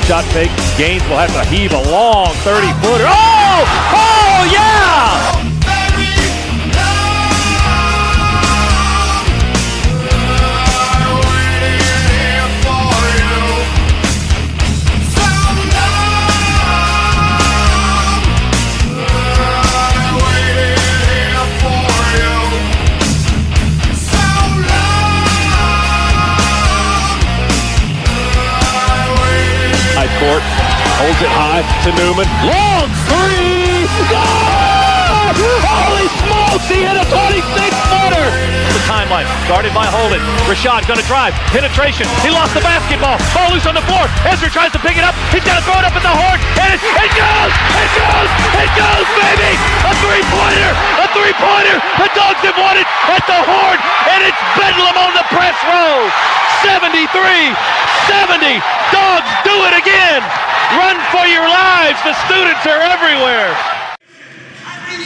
shot fake. Gaines will have to heave a long 30-footer. Oh! Oh, yeah! Court holds it high to Newman. Long three! Goal! Holy smokes! He hit a 26-footer! The timeline guarded by Holden. Rashad gonna drive. Penetration. He lost the basketball. Ball loose on the floor. Ezra tries to pick it up. He's got to throw it up at the horn. And it goes! It goes! It goes, baby! A three-pointer! A three-pointer! The Dogs have won it at the horn, and it's Bedlam on the press row. 73-70. Dogs do it again. Run for your lives. The students are everywhere.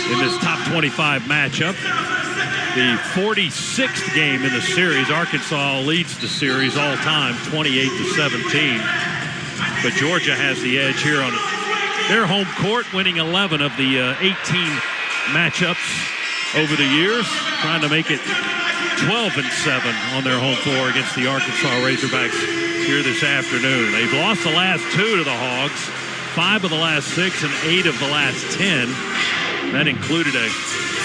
In this top 25 matchup, the 46th game in the series. Arkansas leads the series all time, 28-17. But Georgia has the edge here on their home court, winning 11 of the 18 matchups over the years, trying to make it 12-7 on their home floor against the Arkansas Razorbacks here this afternoon. They've lost the last 2 to the Hogs, 5 of the last 6 and 8 of the last 10. That included a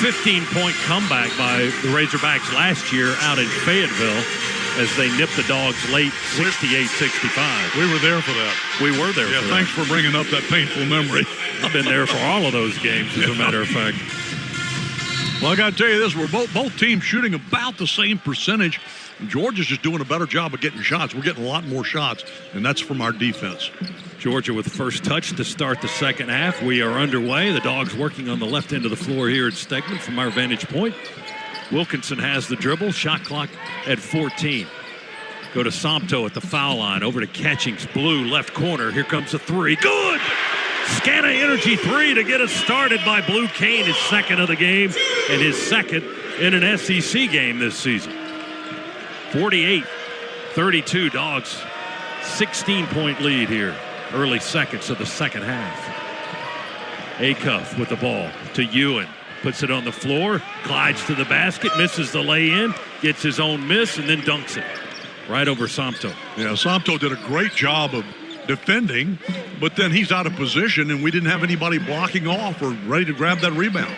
15-point comeback by the Razorbacks last year out in Fayetteville as they nipped the Dogs late 68-65. We were there for that. We were there for that. Thanks for bringing up that painful memory. I've been there for all of those games, as a matter of fact. Well, I got to tell you this, we're both teams shooting about the same percentage. Georgia's just doing a better job of getting shots. We're getting a lot more shots, and that's from our defense. Georgia with the first touch to start the second half. We are underway. The Dogs working on the left end of the floor here at Stegman from our vantage point. Wilkinson has the dribble. Shot clock at 14. Go to Somto at the foul line. Over to Catchings. Blue left corner. Here comes a three. Good! Scana Energy three to get us started by Blue Kane, his second of the game and his second in an SEC game this season. 48-32 Dogs. 16-point lead here. Early seconds of the second half. Acuff with the ball to Ewan. Puts it on the floor. Glides to the basket. Misses the lay-in. Gets his own miss and then dunks it. Right over Somto. Yeah, Somto did a great job of defending, but then he's out of position and we didn't have anybody blocking off or ready to grab that rebound.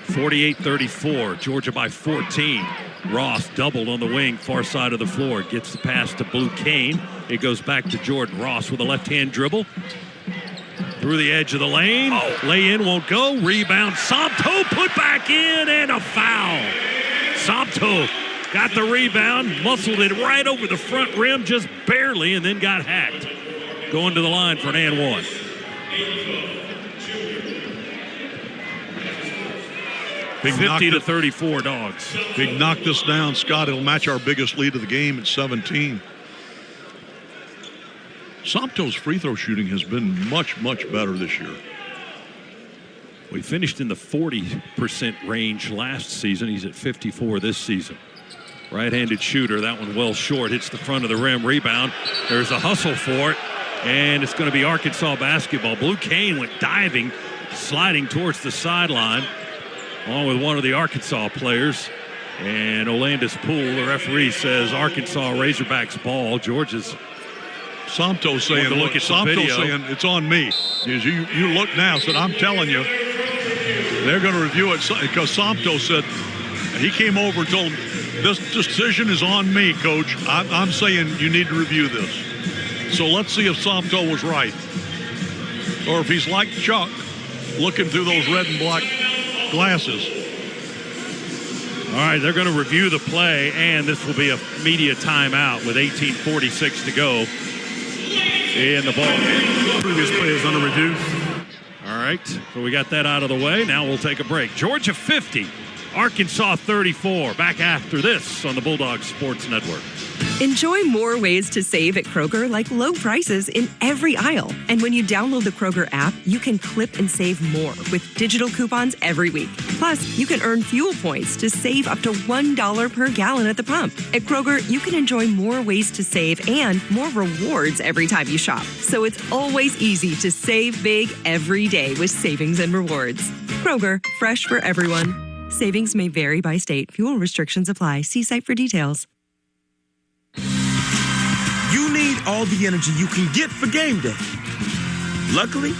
48-34. Georgia by 14. Ross doubled on the wing, far side of the floor. Gets the pass to Blue Kane. It goes back to Jordan Ross with a left-hand dribble. Through the edge of the lane. Lay-in won't go. Rebound. Somto put back in and a foul. Somto got the rebound, muscled it right over the front rim just barely, and then got hacked. Going to the line for an and one. Big 50-34 Dogs. Big knock this down, Scott. It'll match our biggest lead of the game at 17. Somto's free throw shooting has been much, much better this year. We finished in the 40% range last season. He's at 54 this season. Right-handed shooter, that one well short, hits the front of the rim, rebound. There's a hustle for it, and it's going to be Arkansas basketball. Blue Kane went diving, sliding towards the sideline, along with one of the Arkansas players. And Olandis Poole, the referee, says Arkansas Razorbacks ball. Georgia's Somto saying, look at Somto saying it's on me. You look now, said, I'm telling you, they're going to review it because Somto said he came over and told him, this decision is on me, Coach. I'm saying you need to review this. So let's see if Somto was right. Or if he's like Chuck, looking through those red and black glasses. All right, they're going to review the play, and this will be a media timeout with 18:46 to go in the ball game. Previous play is under review. All right, so we got that out of the way. Now we'll take a break. Georgia 50, Arkansas 34. Back after this on the Bulldogs Sports Network. Enjoy more ways to save at Kroger, like low prices in every aisle. And when you download the Kroger app, you can clip and save more with digital coupons every week. Plus, you can earn fuel points to save up to $1 per gallon at the pump. At Kroger, you can enjoy more ways to save and more rewards every time you shop. So it's always easy to save big every day with savings and rewards. Kroger, fresh for everyone. Savings may vary by state. Fuel restrictions apply. See site for details. You need all the energy you can get for game day. Luckily,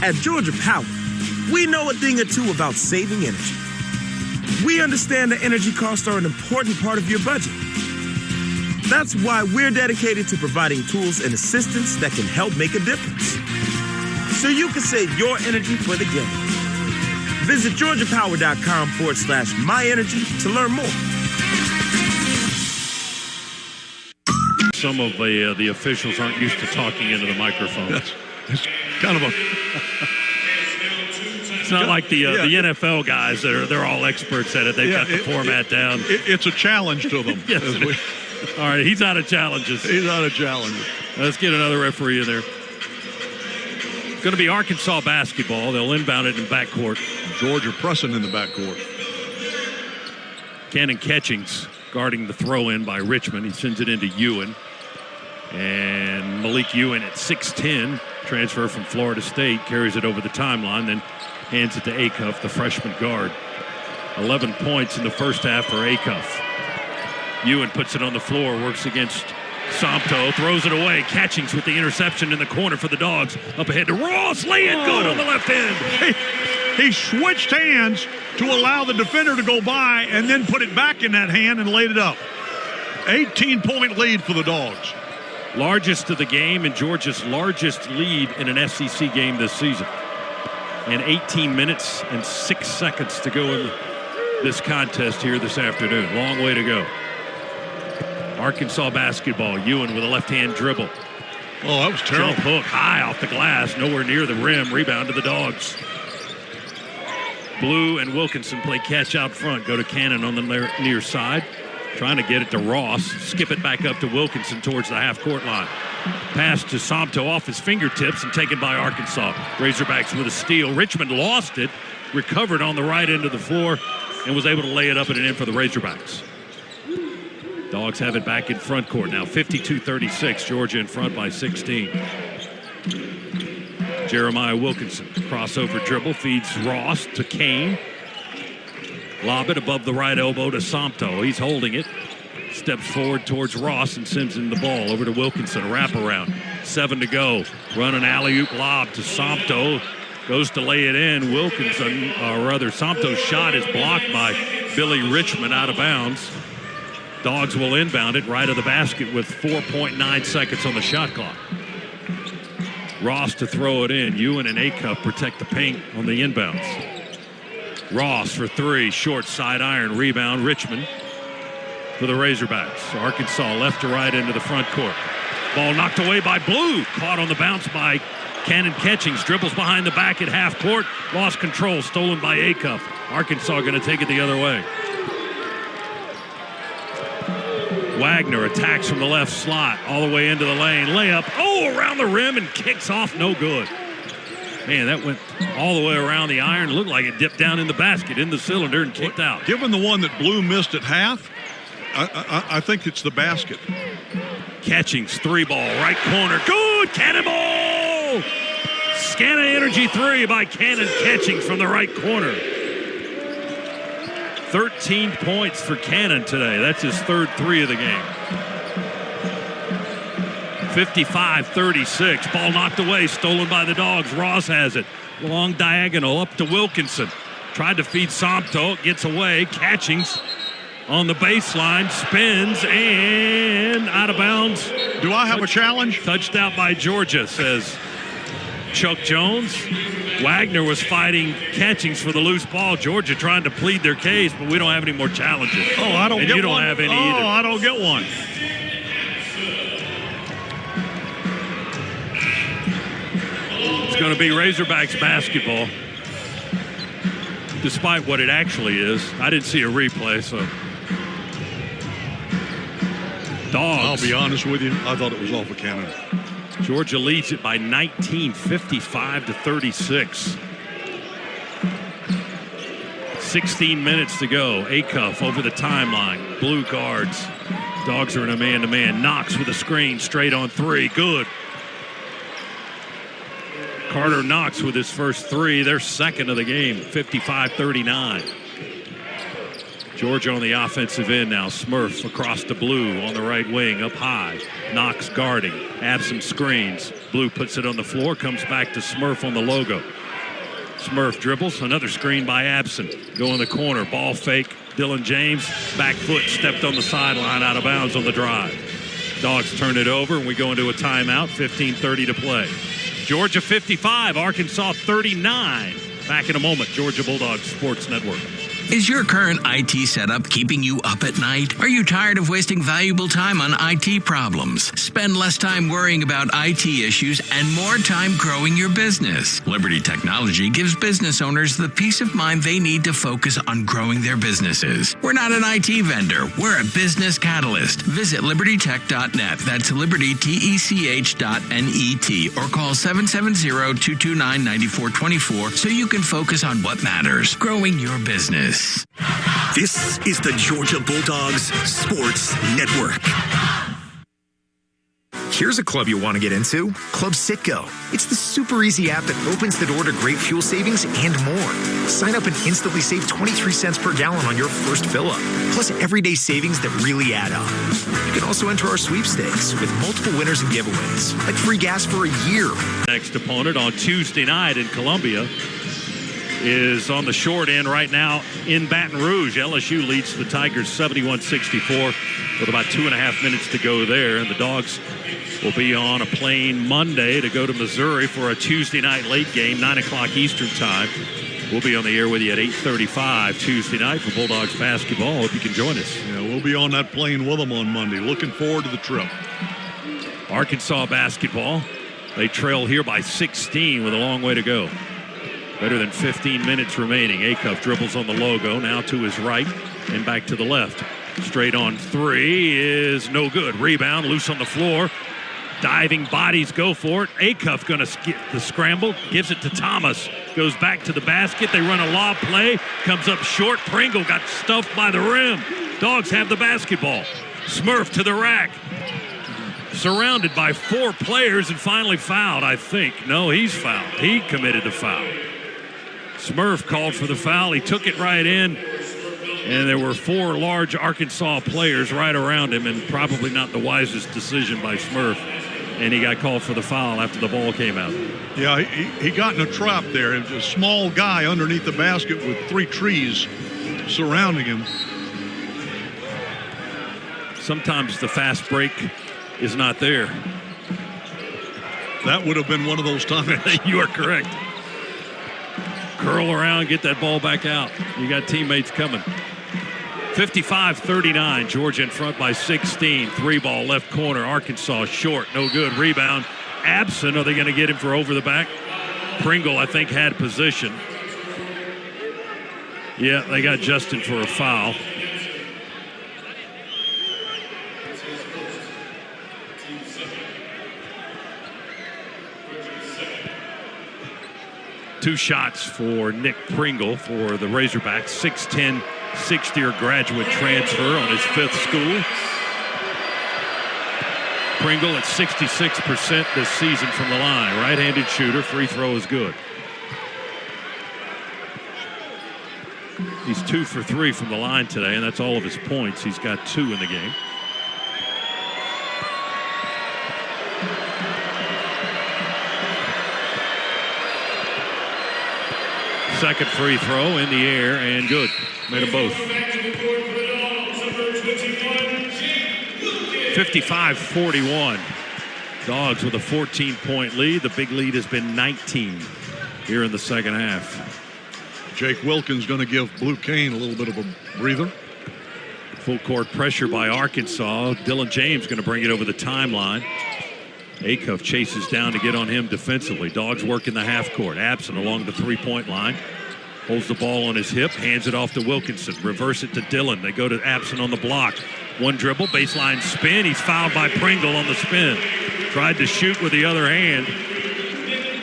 at Georgia Power, we know a thing or two about saving energy. We understand that energy costs are an important part of your budget. That's why we're dedicated to providing tools and assistance that can help make a difference, so you can save your energy for the game. Visit georgiapower.com/myenergy to learn more. Some of the officials aren't used to talking into the microphone. It's kind of a... It's not like the NFL guys they're all experts at it. They've got the format down. It's a challenge to them. Yes, all right, he's out of challenges. He's out of challenges. Let's get another referee in there. It's going to be Arkansas basketball. They'll inbound it in backcourt. Georgia pressing in the backcourt. Cannon Catchings guarding the throw-in by Richmond. He sends it into Ewan. And Malik Ewan at 6'10", transfer from Florida State, carries it over the timeline, then hands it to Acuff, the freshman guard. 11 points in the first half for Acuff. Ewan puts it on the floor, works against Somto, throws it away. Catchings with the interception in the corner for the Dogs. Up ahead to Ross, lay it good on the left end. He switched hands to allow the defender to go by and then put it back in that hand and laid it up. 18-point lead for the Dogs. Largest of the game and Georgia's largest lead in an SEC game this season. And 18 minutes and 6 seconds to go in this contest here this afternoon. Long way to go. Arkansas basketball. Ewan with a left-hand dribble. Oh, that was terrible. Jump hook high off the glass, nowhere near the rim. Rebound to the Dogs. Blue and Wilkinson play catch out front. Go to Cannon on the near side. Trying to get it to Ross. Skip it back up to Wilkinson towards the half-court line. Pass to Somto off his fingertips and taken by Arkansas. Razorbacks with a steal. Richmond lost it, recovered on the right end of the floor, and was able to lay it up and in for the Razorbacks. Dogs have it back in front court now. 52-36. Georgia in front by 16. Jeremiah Wilkinson. Crossover dribble. Feeds Ross to Kane. Lob it above the right elbow to Somto. He's holding it. Steps forward towards Ross and sends him the ball over to Wilkinson. Wraparound. 7 to go. Run an alley-oop lob to Somto. Goes to lay it in. Wilkinson, or rather Somto's shot is blocked by Billy Richmond out of bounds. Dogs will inbound it right of the basket with 4.9 seconds on the shot clock. Ross to throw it in. Ewan and Acuff protect the paint on the inbounds. Ross for three, short side iron, rebound, Richmond for the Razorbacks. Arkansas left to right into the front court. Ball knocked away by Blue, caught on the bounce by Cannon Catchings, dribbles behind the back at half court, lost control, stolen by Acuff. Arkansas going to take it the other way. Wagner attacks from the left slot, all the way into the lane, layup, around the rim and kicks off, no good. Man, that went all the way around the iron. Looked like it dipped down in the basket, in the cylinder, and kicked out. Given the one that Blue missed at half, I think it's the basket. Catchings, three ball, right corner. Good, cannonball! Scana Energy three by Cannon Catchings from the right corner. 13 points for Cannon today. That's his third three of the game. 55-36. Ball knocked away, stolen by the Dogs. Ross has it. Long diagonal up to Wilkinson. Tried to feed Somto. Gets away. Catchings on the baseline. Spins and out of bounds. Do I have a challenge? Touched out by Georgia, says Chuck Jones. Wagner was fighting Catchings for the loose ball. Georgia trying to plead their case, but we don't have any more challenges. Oh, I don't get one. You don't have any either. Oh, I don't get one. It's going to be Razorbacks basketball. despite what it actually is. I didn't see a replay, so. Dogs. I'll be honest with you, I thought it was off of Canada. Georgia leads it by 19, 55-36. 16 minutes to go. Acuff over the timeline. Blue guards. Dogs are in a man-to-man. Knox with a screen, straight on three. Good. Carter Knox with his first three. Their second of the game, 55-39. Georgia on the offensive end now. Smurf across the blue on the right wing, up high. Knox guarding. Absent screens. Blue puts it on the floor, comes back to Smurf on the logo. Smurf dribbles, another screen by Absent. Go in the corner, ball fake. Dylan James, back foot, stepped on the sideline, out of bounds on the drive. Dogs turn it over, and we go into a timeout, 15:30 to play. Georgia 55, Arkansas 39. Back in a moment, Georgia Bulldogs Sports Network. Is your current IT setup keeping you up at night? Are you tired of wasting valuable time on IT problems? Spend less time worrying about IT issues and more time growing your business. Liberty Technology gives business owners the peace of mind they need to focus on growing their businesses. We're not an IT vendor. We're a business catalyst. Visit libertytech.net. That's libertytech.net or call 770-229-9424 so you can focus on what matters, growing your business. This is the Georgia Bulldogs Sports Network. Here's a club you'll want to get into, Club Citgo. It's the super easy app that opens the door to great fuel savings and more. Sign up and instantly save 23 cents per gallon on your first fill-up, plus everyday savings that really add up. You can also enter our sweepstakes with multiple winners and giveaways, like free gas for a year. Next opponent on Tuesday night in Columbia is on the short end right now in Baton Rouge. LSU leads the Tigers 71-64 with about 2.5 minutes to go there. And the Dogs will be on a plane Monday to go to Missouri for a Tuesday night late game, 9 o'clock Eastern time. We'll be on the air with you at 8:35 Tuesday night for Bulldogs basketball. Hope you can join us. Yeah, we'll be on that plane with them on Monday. Looking forward to the trip. Arkansas basketball. They trail here by 16 with a long way to go. Better than 15 minutes remaining. Acuff dribbles on the logo, now to his right and back to the left. Straight on three is no good. Rebound, loose on the floor. Diving bodies go for it. Acuff going to skip the scramble, gives it to Thomas. Goes back to the basket. They run a lob play. Comes up short. Pringle got stuffed by the rim. Dogs have the basketball. Smurf to the rack. Surrounded by 4 players and finally fouled, I think. No, he's fouled. He committed the foul. Smurf called for the foul. He took it right in, and there were 4 large Arkansas players right around him, and probably not the wisest decision by Smurf. And he got called for the foul after the ball came out. Yeah, he got in a trap there. It was a small guy underneath the basket with 3 trees surrounding him. Sometimes the fast break is not there. That would have been one of those times. You are correct. Curl around, get that ball back out. You got teammates coming. 55-39, Georgia in front by 16. 3-ball left corner, Arkansas short, no good. Rebound, Absent. Are they going to get him for over the back? Pringle, I think, had position. Yeah, they got Justin for a foul. Two shots for Nick Pringle for the Razorbacks. 6'10", sixth-year graduate transfer on his 5th school. Pringle at 66% this season from the line. Right-handed shooter. Free throw is good. He's 2 for 3 from the line today, and that's all of his points. He's got 2 in the game. Second free throw in the air and good. Made them both. 55-41. Dogs with a 14-point lead. The big lead has been 19 here in the second half. Jake Wilkins going to give Blue Cane a little bit of a breather. Full court pressure by Arkansas. Dylan James going to bring it over the timeline. Acuff chases down to get on him defensively. Dogs work in the half court. Absent along the 3-point line. Holds the ball on his hip, hands it off to Wilkinson. Reverse it to Dillon. They go to Abson on the block. One dribble, baseline spin. He's fouled by Pringle on the spin. Tried to shoot with the other hand.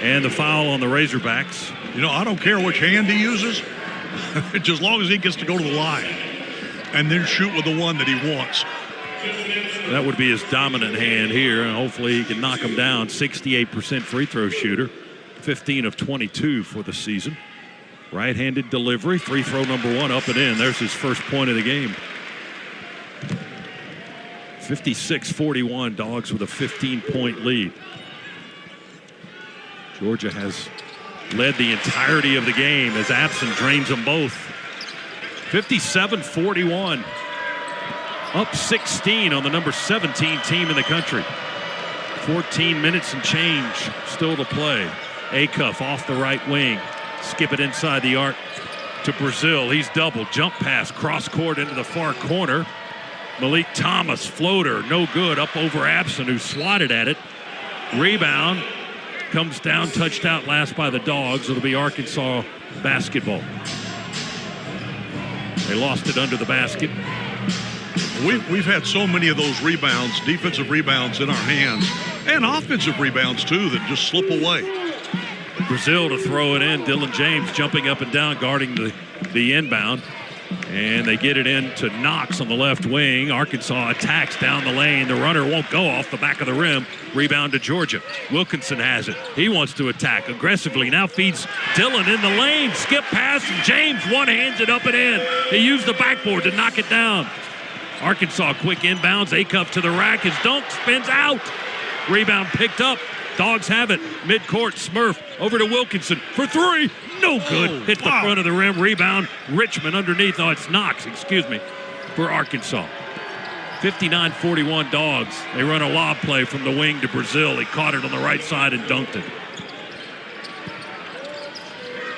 And the foul on the Razorbacks. You know, I don't care which hand he uses, just as long as he gets to go to the line and then shoot with the one that he wants. That would be his dominant hand here, and hopefully he can knock him down. 68% free throw shooter, 15 of 22 for the season. Right-handed delivery, free throw number 1 up and in. There's his first point of the game. 56-41, Dogs with a 15-point lead. Georgia has led the entirety of the game as Abson drains them both. 57-41. Up 16 on the number 17 team in the country. 14 minutes and change still to play. Acuff off the right wing. Skip it inside the arc to Brazil. He's doubled. Jump pass, cross court into the far corner. Malik Thomas, floater, no good. Up over Abson, who swatted at it. Rebound. Comes down, touched out last by the Dogs. It'll be Arkansas basketball. They lost it under the basket. We've had so many of those rebounds, defensive rebounds in our hands, and offensive rebounds too, that just slip away. Brazil to throw it in. Dylan James jumping up and down, guarding the inbound. And they get it in to Knox on the left wing. Arkansas attacks down the lane. The runner won't go off the back of the rim. Rebound to Georgia. Wilkinson has it. He wants to attack aggressively. Now feeds Dillon in the lane. Skip pass, and James one-hands it up and in. He used the backboard to knock it down. Arkansas quick inbounds. Acuff to the rack. His dunk spins out. Rebound picked up. Dogs have it. Midcourt, Smurf over to Wilkinson for 3. No good. Hit the front of the rim. Rebound. Richmond underneath. Oh, it's Knox, excuse me, for Arkansas. 59-41 Dogs. They run a lob play from the wing to Brazil. He caught it on the right side and dunked it.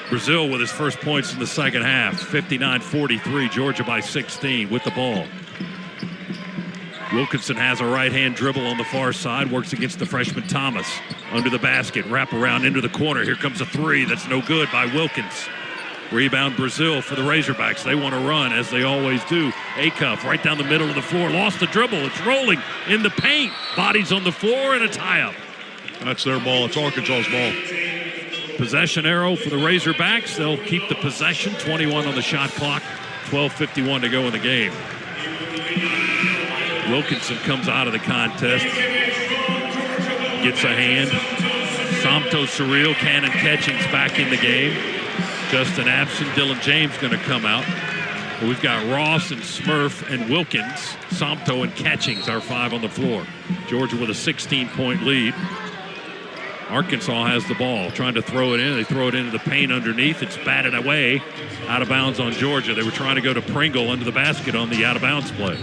Brazil with his first points in the second half. 59-43. Georgia by 16 with the ball. Wilkinson has a right-hand dribble on the far side, works against the freshman Thomas. Under the basket, wrap around into the corner. Here comes a 3 that's no good by Wilkins. Rebound Brazil for the Razorbacks. They want to run, as they always do. Acuff right down the middle of the floor. Lost the dribble. It's rolling in the paint. Bodies on the floor and a tie-up. That's their ball. It's Arkansas's ball. Possession arrow for the Razorbacks. They'll keep the possession. 21 on the shot clock. 12:51 to go in the game. Wilkinson comes out of the contest, gets a hand. Somto, Surreal, Cannon, Catchings back in the game. Justin Abson, Dylan James going to come out. But we've got Ross and Smurf and Wilkins. Somto and Catchings are 5 on the floor. Georgia with a 16-point lead. Arkansas has the ball, trying to throw it in. They throw it into the paint underneath. It's batted away, out of bounds on Georgia. They were trying to go to Pringle under the basket on the out-of-bounds play.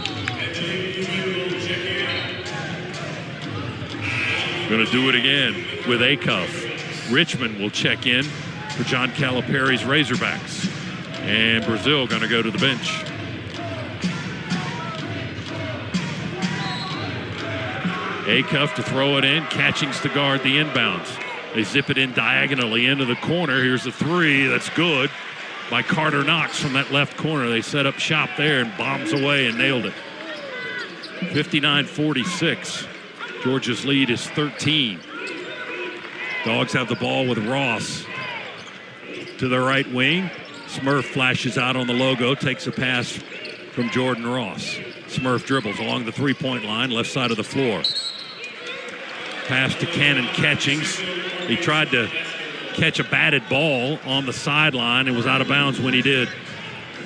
Going to do it again with Acuff. Richmond will check in for John Calipari's Razorbacks. And Brazil going to go to the bench. Acuff to throw it in. Catchings to guard the inbounds. They zip it in diagonally into the corner. Here's a 3. That's good by Carter Knox from that left corner. They set up shop there and bombs away and nailed it. 59-46. Georgia's lead is 13. Dogs have the ball with Ross to the right wing. Smurf flashes out on the logo, takes a pass from Jordan Ross. Smurf dribbles along the three-point line, left side of the floor. Pass to Cannon Catchings. He tried to catch a batted ball on the sideline and was out of bounds when he did.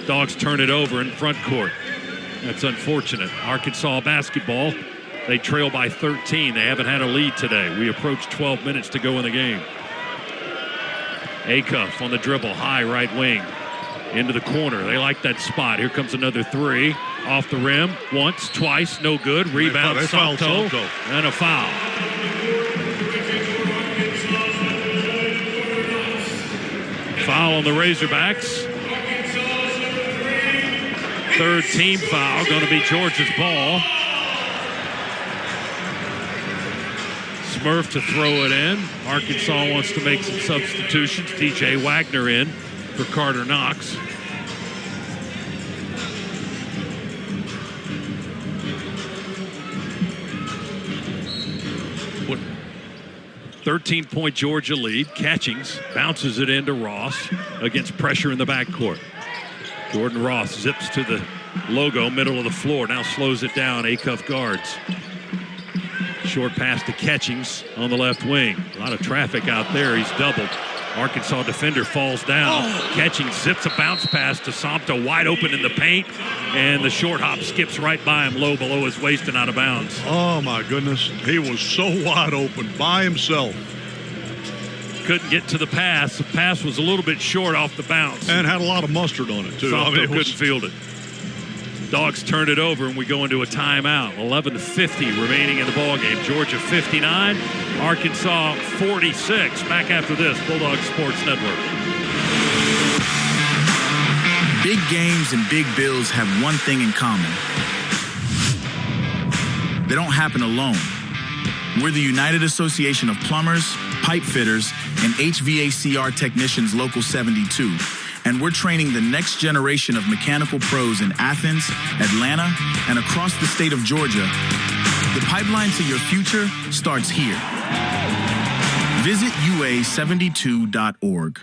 Dogs turn it over in front court. That's unfortunate. Arkansas basketball. They trail by 13. They haven't had a lead today. We approach 12 minutes to go in the game. Acuff on the dribble, high right wing. Into the corner. They like that spot. Here comes another 3. Off the rim. Once, twice, no good. Rebound, Somto. And a foul. Foul on the Razorbacks. Third team foul. Going to be Georgia's ball. Smurf to throw it in. Arkansas wants to make some substitutions. DJ Wagner in for Carter Knox. What? 13-point Georgia lead. Catchings bounces it into Ross against pressure in the backcourt. Jordan Ross zips to the logo, middle of the floor. Now slows it down. Acuff guards. Short pass to Catchings on the left wing. A lot of traffic out there. He's doubled. Arkansas defender falls down. Catchings zips a bounce pass to Sompto, wide open in the paint, and the short hop skips right by him, low below his waist and out of bounds. Oh, my goodness. He was so wide open by himself. Couldn't get to the pass. The pass was a little bit short off the bounce. And had a lot of mustard on it, too. Sompto couldn't field it. Dogs turned it over, and we go into a timeout. 11:50 remaining in the ballgame. Georgia 59, Arkansas 46. Back after this, Bulldogs Sports Network. Big games and big bills have one thing in common. They don't happen alone. We're the United Association of Plumbers, Pipe Fitters, and HVACR Technicians Local 72. And we're training the next generation of mechanical pros in Athens, Atlanta, and across the state of Georgia. The pipeline to your future starts here. Visit UA72.org.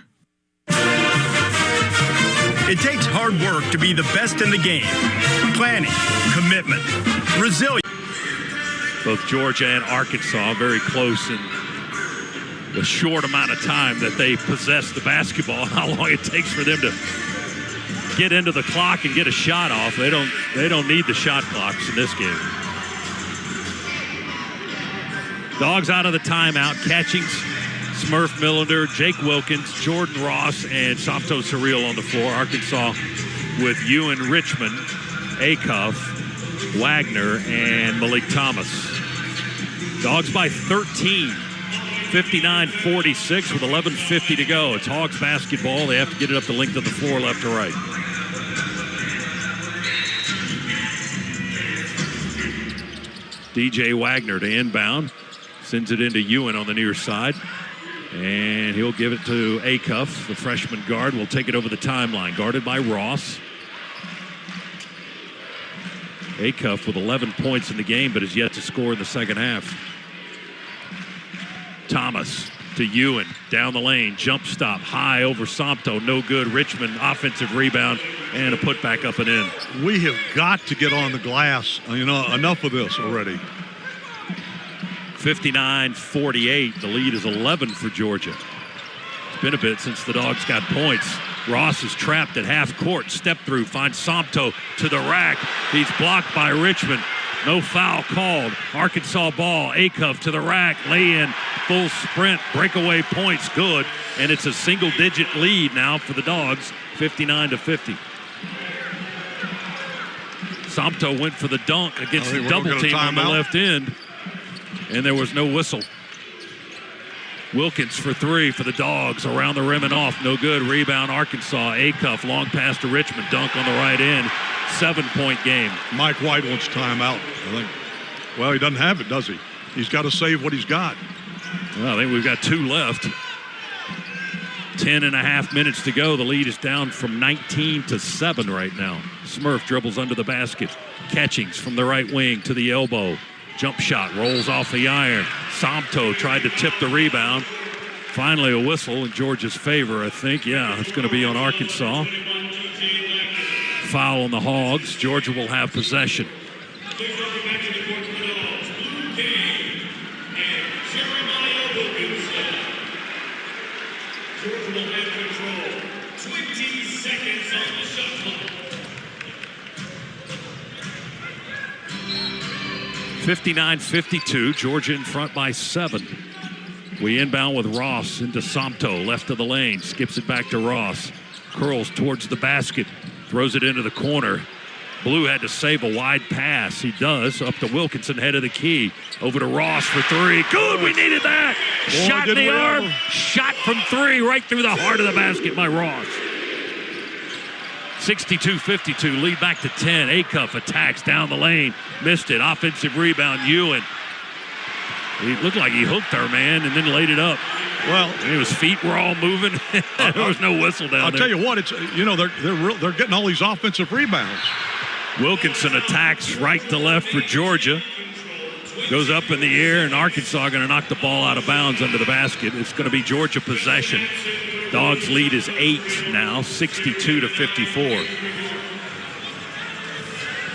It takes hard work to be the best in the game. Planning, commitment, resilience. Both Georgia and Arkansas very close in the short amount of time that they possess the basketball, how long it takes for them to get into the clock and get a shot off. They don't need the shot clocks in this game. Dogs out of the timeout. Catchings, Smurf Millender, Jake Wilkins, Jordan Ross, and Sompto Surreal on the floor. Arkansas with Ewan Richmond, Acuff, Wagner, and Malik Thomas. Dogs by 13. 59-46 with 11:50 to go. It's Hogs basketball. They have to get it up the length of the floor, left to right. DJ Wagner to inbound. Sends it into Ewan on the near side. And he'll give it to Acuff. The freshman guard will take it over the timeline. Guarded by Ross. Acuff with 11 points in the game, but has yet to score in the second half. Thomas to Ewan, down the lane, jump stop, high over Sompto, no good. Richmond, offensive rebound, and a putback up and in. We have got to get on the glass. Enough of this already. 59-48, the lead is 11 for Georgia. It's been a bit since the Dogs got points. Ross is trapped at half court, step through, finds Sompto to the rack. He's blocked by Richmond. No foul called. Arkansas ball. Acuff to the rack. Lay in. Full sprint. Breakaway points. Good. And it's a single-digit lead now for the Dogs. 59-50. Sompto went for the dunk against the double team on the left end. And there was no whistle. Wilkins for three for the Dogs. Around the rim and off. No good. Rebound Arkansas. Acuff. Long pass to Richmond. Dunk on the right end. 7-point game. Mike White wants timeout, I think. Well, he doesn't have it, does he? He's got to save what he's got. Well, I think we've got 2 left. 10.5 minutes to go. The lead is down from 19 to 7 right now. Smurf dribbles under the basket. Catchings from the right wing to the elbow. Jump shot rolls off the iron. Sompto tried to tip the rebound. Finally a whistle in Georgia's favor, I think. Yeah, it's going to be on Arkansas. Foul on the Hogs. Georgia will have possession. Georgia will have control. 20 seconds on the shot clock. 59-52. Georgia in front by 7. We inbound with Ross into Sompto, left of the lane. Skips it back to Ross. Curls towards the basket. Throws it into the corner. Blue had to save a wide pass. He does. Up to Wilkinson, head of the key. Over to Ross for 3. Good, we needed that. Boy, shot in the arm. Shot from 3 right through the heart of the basket by Ross. 62-52, lead back to 10. Acuff attacks down the lane. Missed it. Offensive rebound, Ewan. He looked like he hooked our man and then laid it up. Well, and his feet were all moving. There was no whistle down there. I'll tell you what, it's they're getting all these offensive rebounds. Wilkinson attacks right to left for Georgia. Goes up in the air, and Arkansas going to knock the ball out of bounds under the basket. It's going to be Georgia possession. Dogs lead is 8 now, 62-54.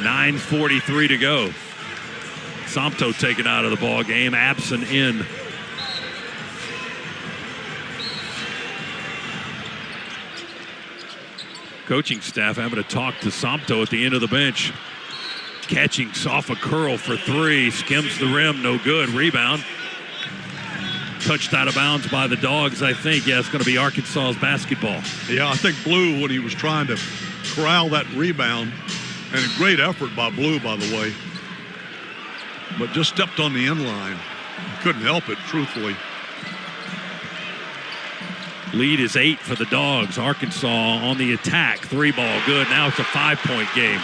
9:43 to go. Sompto taken out of the ball game, Absent in. Coaching staff having to talk to Sompto at the end of the bench. Catching off a curl for 3, skims the rim, no good. Rebound. Touched out of bounds by the Dogs, I think. Yeah, it's going to be Arkansas's basketball. Yeah, I think Blue, when he was trying to corral that rebound, and a great effort by Blue, by the way, but just stepped on the end line. Couldn't help it, truthfully. Lead is 8 for the Dogs. Arkansas on the attack. 3-ball, good. Now it's a 5-point game.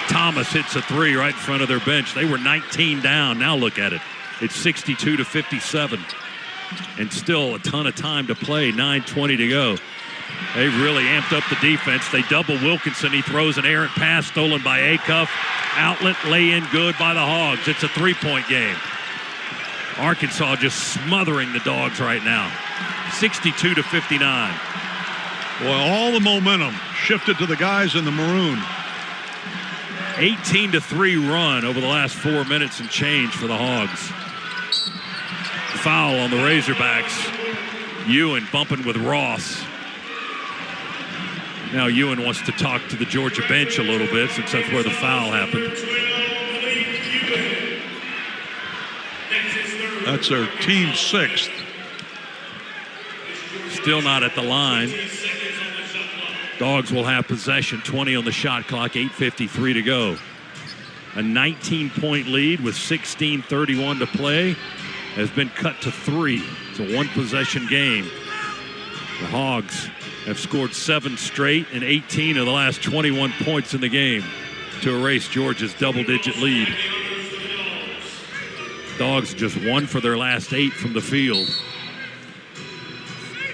Thomas hits a 3 right in front of their bench. They were 19 down. Now look at it. It's 62-57. And still a ton of time to play. 9:20 to go. They've really amped up the defense. They double Wilkinson. He throws an errant pass stolen by Acuff. Outlet, lay in good by the Hogs. It's a 3-point game. Arkansas just smothering the Dogs right now. 62-59. Well, all the momentum shifted to the guys in the maroon. 18-3 run over the last 4 minutes and change for the Hogs. Foul on the Razorbacks. Ewan bumping with Ross. Now Ewan wants to talk to the Georgia bench a little bit since that's where the foul happened. That's their team 6th. Still not at the line. Dogs will have possession, 20 on the shot clock, 8:53 to go. A 19-point lead with 16:31 to play has been cut to 3. It's a 1-possession game. The Hogs have scored 7 straight and 18 of the last 21 points in the game to erase Georgia's double-digit lead. Dogs just 1 for their last 8 from the field.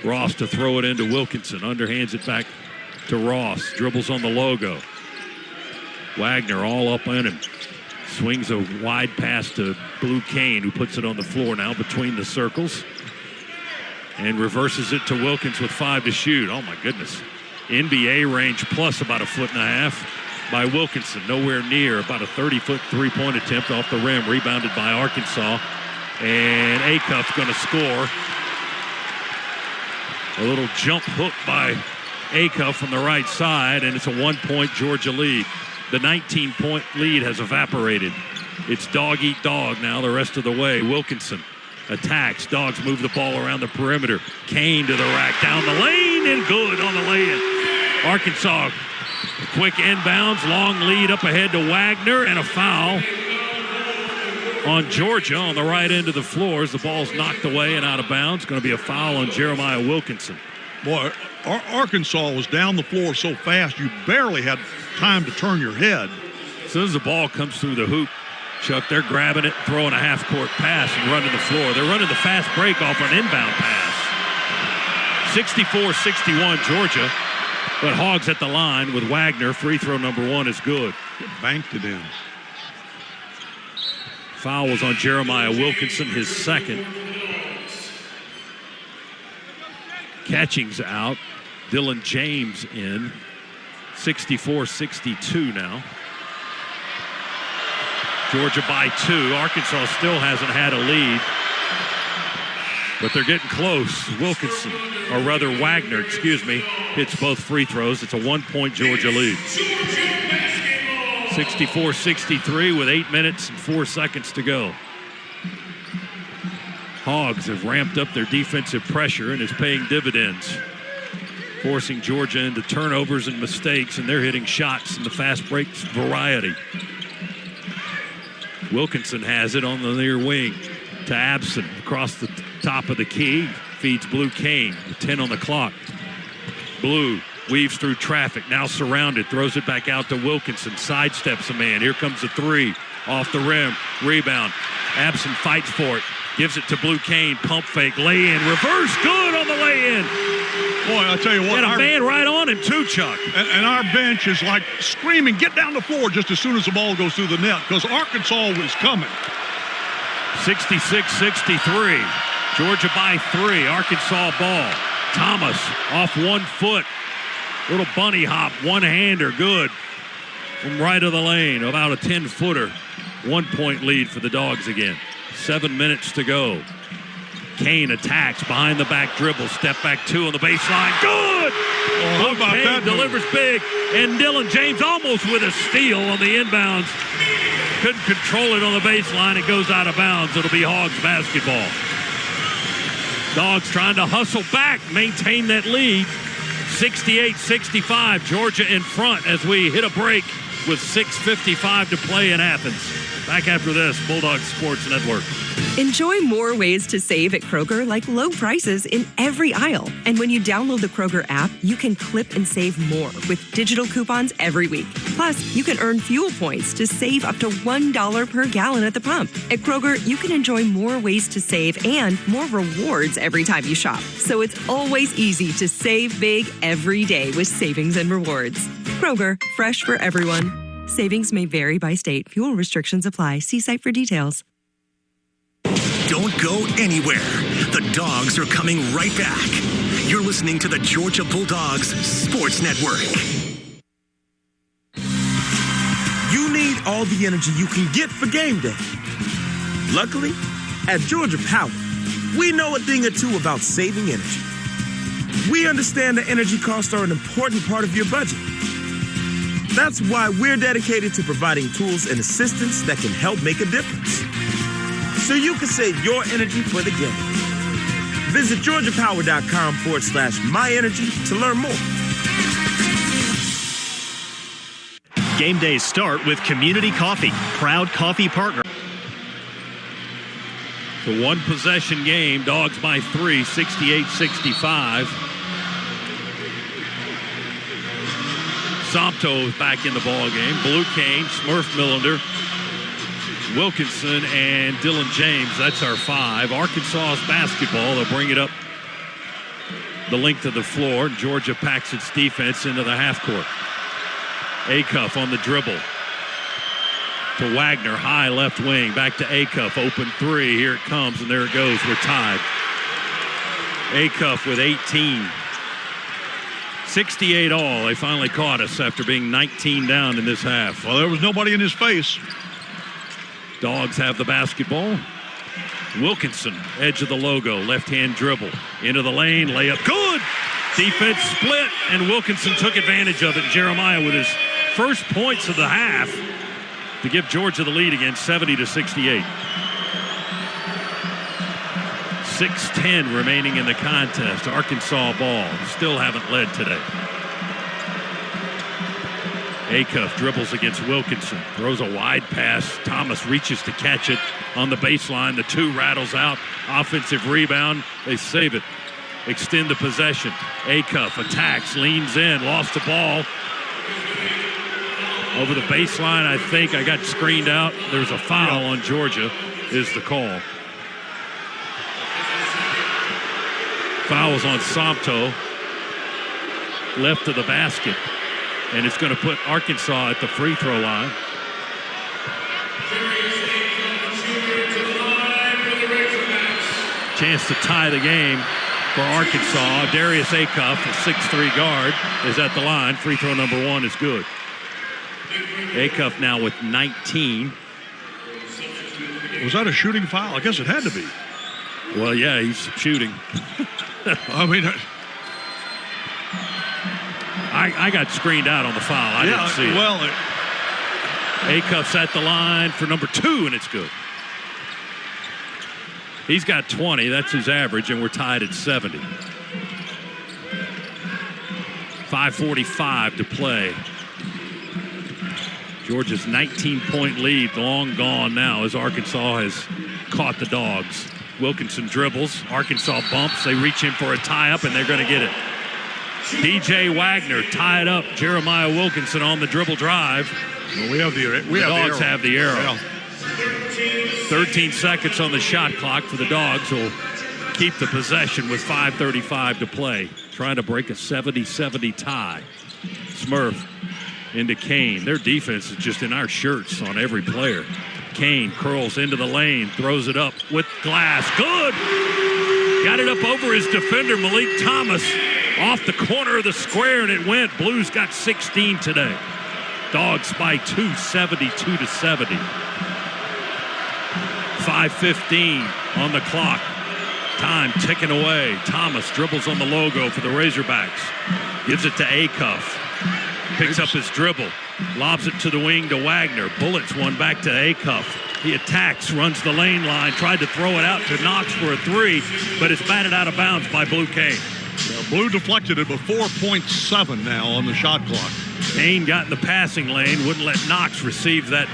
Ross to throw it into Wilkinson. Underhands it back to Ross. Dribbles on the logo. Wagner all up on him. Swings a wide pass to Blue Kane, who puts it on the floor now between the circles. And reverses it to Wilkins with 5 to shoot. Oh, my goodness. NBA range plus about 1.5 feet by Wilkinson. Nowhere near. About a 30-foot three-point attempt off the rim. Rebounded by Arkansas. And Acuff's going to score. A little jump hook by Acuff from the right side, and it's a 1-point Georgia lead. The 19-point lead has evaporated. It's dog-eat-dog now the rest of the way. Wilkinson attacks. Dogs move the ball around the perimeter. Kane to the rack, down the lane, and good on the lay-in. Arkansas, quick inbounds, long lead up ahead to Wagner, and a foul on Georgia on the right end of the floor as the ball's knocked away and out of bounds. Going to be a foul on Jeremiah Wilkinson. Boy, Arkansas was down the floor so fast you barely had time to turn your head. As soon as the ball comes through the hoop, Chuck, they're grabbing it, throwing a half-court pass and running the floor. They're running the fast break off an inbound pass. 64-61 Georgia, but Hogs at the line with Wagner. Free throw number 1 is good. Banked it in. Foul was on Jeremiah Wilkinson, his second. Catching's out. Dylan James in. 64-62 now. Georgia by 2. Arkansas still hasn't had a lead, but they're getting close. Wilkinson, or rather Wagner, hits both free throws. It's a 1-point Georgia lead. 64-63 with 8 minutes and 4 seconds to go. Hogs have ramped up their defensive pressure and is paying dividends, forcing Georgia into turnovers and mistakes, and they're hitting shots in the fast break variety. Wilkinson has it on the near wing to Absent across the top of the key. Feeds Blue Kane, 10 on the clock. Blue weaves through traffic, now surrounded, throws it back out to Wilkinson, sidesteps a man. Here comes a 3 off the rim. Rebound. Absent fights for it. Gives it to Blue Cane. Pump fake. Lay in. Reverse. Good on the lay in. Boy, I tell you what. Got a man right on him, too, Chuck. And our bench is like screaming, get down the floor just as soon as the ball goes through the net, because Arkansas was coming. 66-63. Georgia by 3. Arkansas ball. Thomas off 1 foot. Little bunny hop. One-hander. Good. From right of the lane. About a 10-footer. 1-point lead for the Dogs again. 7 minutes to go. Kane attacks behind the back dribble. Step back 2 on the baseline. Good! How about Kane that? delivers big. And Dylan James almost with a steal on the inbounds. Couldn't control it on the baseline. It goes out of bounds. It'll be Hogs basketball. Dogs trying to hustle back, maintain that lead. 68-65. Georgia in front as we hit a break with 6:55 to play in Athens. Back after this, Bulldogs Sports Network. Enjoy more ways to save at Kroger, like low prices in every aisle. And when you download the Kroger app, you can clip and save more with digital coupons every week. Plus, you can earn fuel points to save up to $1 per gallon at the pump. At Kroger, you can enjoy more ways to save and more rewards every time you shop. So it's always easy to save big every day with savings and rewards. Kroger, fresh for everyone. Savings may vary by state. Fuel restrictions apply. See site for details. Don't go anywhere. The Dogs are coming right back. You're listening to the Georgia Bulldogs Sports Network. You need all the energy you can get for game day. Luckily, at Georgia Power, we know a thing or two about saving energy. We understand that energy costs are an important part of your budget. That's why we're dedicated to providing tools and assistance that can help make a difference, so you can save your energy for the game. Visit georgiapower.com/myenergy to learn more. Game days start with Community Coffee, proud coffee partner. The one possession game, Dogs by 3, 68-65. Sompto is back in the ball game. Blue Cane, Smurf Millender, Wilkinson, and Dylan James. That's our 5. Arkansas's basketball. They'll bring it up the length of the floor. Georgia packs its defense into the half court. Acuff on the dribble to Wagner, high left wing. Back to Acuff, open 3. Here it comes, and there it goes. We're tied. Acuff with 18. 68 all. They finally caught us after being 19 down in this half. Well, there was nobody in his face. Dogs have the basketball. Wilkinson, edge of the logo, left-hand dribble. Into the lane, layup, good! Defense split, and Wilkinson took advantage of it. Jeremiah with his first points of the half to give Georgia the lead again, 70-68. 6:10 remaining in the contest. Arkansas ball. Still haven't led today. Acuff dribbles against Wilkinson. Throws a wide pass. Thomas reaches to catch it on the baseline. The 2 rattles out. Offensive rebound. They save it. Extend the possession. Acuff attacks. Leans in. Lost the ball. Over the baseline, I think. I got screened out. There's a foul on Georgia is the call. Fouls on Sompto, left of the basket, and it's going to put Arkansas at the free throw line. Chance to tie the game for Arkansas. Darius Acuff, a 6'3" guard, is at the line. Free throw number 1 is good. Acuff now with 19. Was that a shooting foul? I guess it had to be. Well, yeah, he's shooting. I mean, I got screened out on the foul. I didn't see it. Well, Acuff's at the line for number 2, and it's good. He's got 20. That's his average, and we're tied at 70. 5:45 to play. Georgia's 19-point lead long gone now as Arkansas has caught the Dogs. Wilkinson dribbles. Arkansas bumps. They reach in for a tie-up, and they're going to get it. DJ Wagner tied up Jeremiah Wilkinson on the dribble drive. Well, the Dogs have the arrow. Yeah. 13 seconds on the shot clock for the Dogs. Will keep the possession with 5:35 to play. Trying to break a 70-70 tie. Smurf into Kane. Their defense is just in our shirts on every player. Kane curls into the lane, throws it up with Glass. Good! Got it up over his defender, Malik Thomas, off the corner of the square, and it went. Blues got 16 today. Dogs by 2, 72-70. 5:15 on the clock. Time ticking away. Thomas dribbles on the logo for the Razorbacks. Gives it to Acuff. Picks up his dribble. Lobs it to the wing to Wagner. Bullets one back to Acuff. He attacks, runs the lane line, tried to throw it out to Knox for a 3, but it's batted out of bounds by Blue Kane. Blue deflected it, but 4.7 now on the shot clock. Kane got in the passing lane, wouldn't let Knox receive that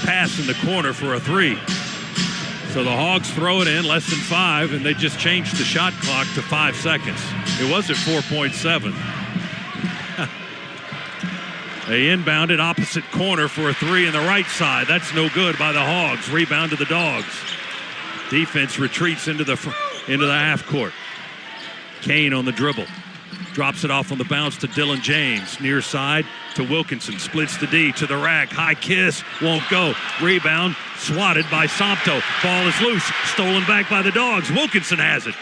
pass in the corner for a 3. So the Hogs throw it in, less than 5, and they just changed the shot clock to 5 seconds. It was at 4.7. They inbounded opposite corner for a 3 in the right side. That's no good by the Hogs. Rebound to the Dogs. Defense retreats into the half court. Kane on the dribble. Drops it off on the bounce to Dylan James. Near side to Wilkinson. Splits the D to the rack. High kiss. Won't go. Rebound. Swatted by Sompto. Ball is loose. Stolen back by the Dogs. Wilkinson has it.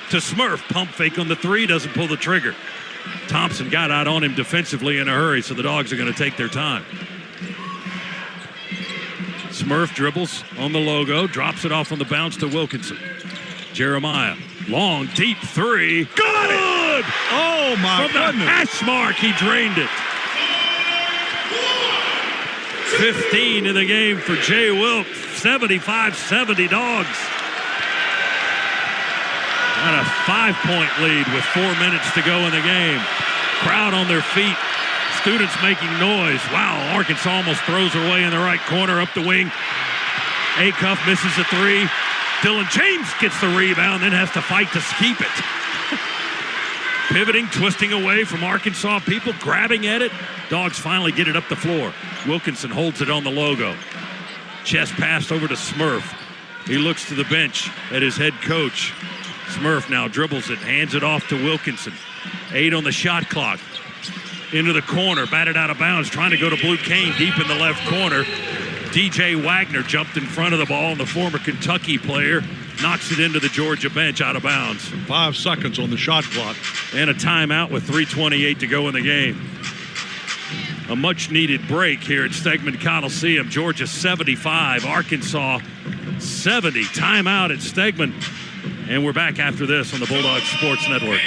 To Smurf. Pump fake on the 3. Doesn't pull the trigger. Thompson got out on him defensively in a hurry, so the Dogs are going to take their time. Smurf dribbles on the logo. Drops it off on the bounce to Wilkinson. Jeremiah. Long, deep 3. Got it! Oh, my goodness. From the hash mark, he drained it. 15 in the game for Jay Wilk. 75-70 Dogs. Got a 5-point lead with 4 minutes to go in the game. Crowd on their feet. Students making noise. Wow, Arkansas almost throws her way in the right corner up the wing. Acuff misses a 3. Dylan James gets the rebound, then has to fight to keep it. Pivoting, twisting away from Arkansas people, grabbing at it. Dogs finally get it up the floor. Wilkinson holds it on the logo. Chest pass over to Smurf. He looks to the bench at his head coach. Smurf now dribbles it, hands it off to Wilkinson. 8 on the shot clock. Into the corner, batted out of bounds, trying to go to Blue Kane deep in the left corner. DJ Wagner jumped in front of the ball, and the former Kentucky player knocks it into the Georgia bench out of bounds. 5 seconds on the shot clock. And a timeout with 3:28 to go in the game. A much-needed break here at Stegman Coliseum. Georgia 75, Arkansas 70. Timeout at Stegman. And we're back after this on the Bulldogs Sports Network.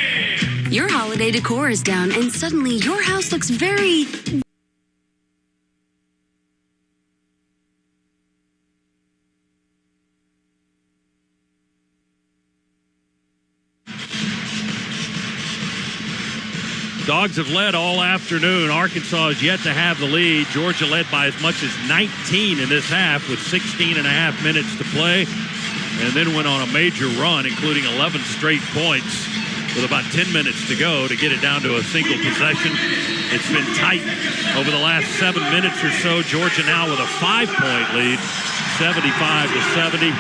Your holiday decor is down, and suddenly your house looks very... Dogs have led all afternoon. Arkansas is yet to have the lead. Georgia led by as much as 19 in this half with 16 and a half minutes to play. And then went on a major run, including 11 straight points with about 10 minutes to go to get it down to a single possession. It's been tight over the last 7 minutes or so. Georgia now with a 5-point lead, 75-70.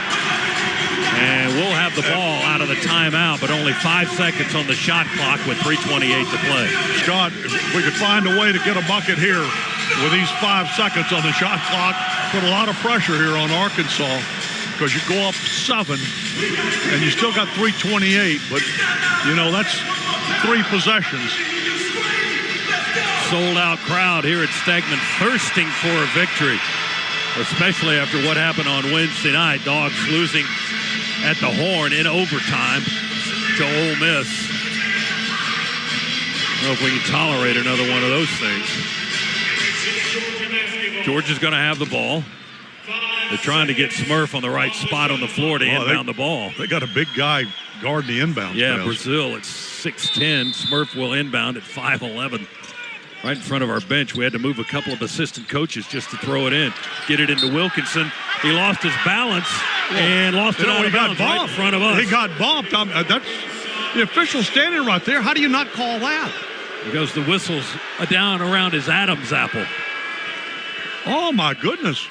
And we'll have the ball out of the timeout, but only 5 seconds on the shot clock with 3:28 to play. Scott, if we could find a way to get a bucket here with these 5 seconds on the shot clock, put a lot of pressure here on Arkansas, because you go up 7 and you still got 3:28, but you know, that's 3 possessions. Sold out crowd here at Stegman, thirsting for a victory, especially after what happened on Wednesday night. Dogs losing at the horn in overtime to Ole Miss. I don't know if we can tolerate another one of those things. Georgia's going to have the ball. They're trying to get Smurf on the right spot on the floor to inbound the ball. They got a big guy guarding the inbound. Yeah, pass. Brazil at 6'10". Smurf will inbound at 5'11". Right in front of our bench. We had to move a couple of assistant coaches just to throw it in. Get it into Wilkinson. He lost his balance and lost it out of bounds right in front of us. He got bumped. That's the official standing right there. How do you not call that? Because the whistle's down around his Adam's apple. Oh, my goodness.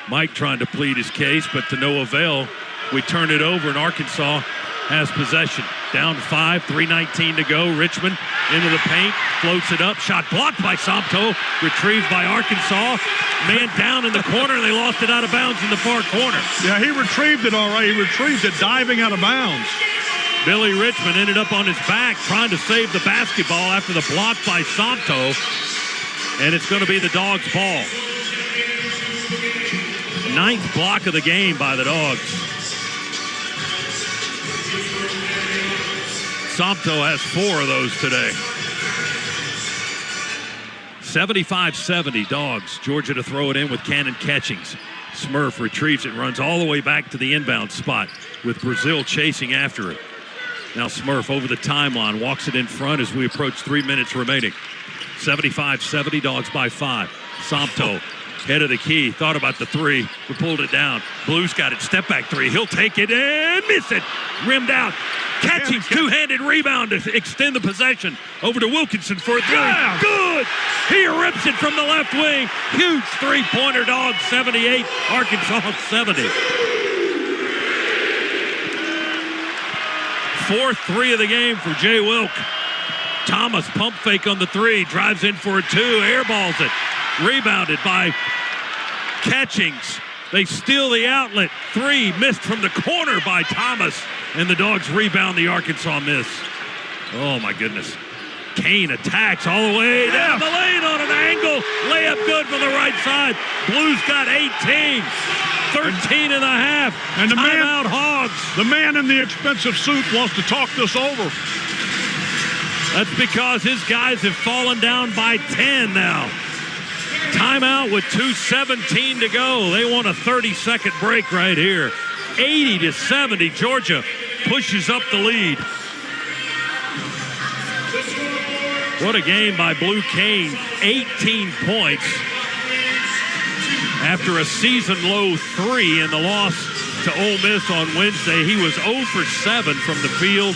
Mike trying to plead his case, but to no avail. We turn it over, and Arkansas has possession. Down 5, 3:19 to go. Richmond into the paint, floats it up. Shot blocked by Sompto, retrieved by Arkansas. Man down in the corner, and they lost it out of bounds in the far corner. Yeah, he retrieved it all right. He retrieved it diving out of bounds. Billy Richmond ended up on his back trying to save the basketball after the block by Sompto, and it's going to be the Dogs' ball. 9th block of the game by the Dogs. Sompto has 4 of those today. 75-70 Dogs. Georgia to throw it in with Cannon Catchings. Smurf retrieves it, runs all the way back to the inbound spot with Brazil chasing after it. Now Smurf over the timeline, walks it in front as we approach 3 minutes remaining. 75-70 Dogs by 5. Sompto, head of the key, thought about the 3, but pulled it down. Blue's got it, step back 3. He'll take it and miss it. Rimmed out. Catching two-handed rebound to extend the possession. Over to Wilkinson for a 3. Yeah. Good! He rips it from the left wing. Huge three-pointer. Dogs 78, Arkansas 70. 4th 3 of the game for Jay Wilk. Thomas pump fake on the 3, drives in for a 2, airballs it. Rebounded by Catchings. They steal the outlet. 3 missed from the corner by Thomas, and the Dogs rebound the Arkansas miss. Oh my goodness. Kane attacks all the way down the lane on an angle. Layup good from the right side. Blues got 18. 13 and a half. And the timeout Hogs. The man in the expensive suit wants to talk this over. That's because his guys have fallen down by 10 now. Timeout with 2:17 to go. They want a 30-second break right here. 80-70. Georgia pushes up the lead. What a game by Blue Kane. 18 points. After a season-low 3 in the loss to Ole Miss on Wednesday, he was 0 for 7 from the field,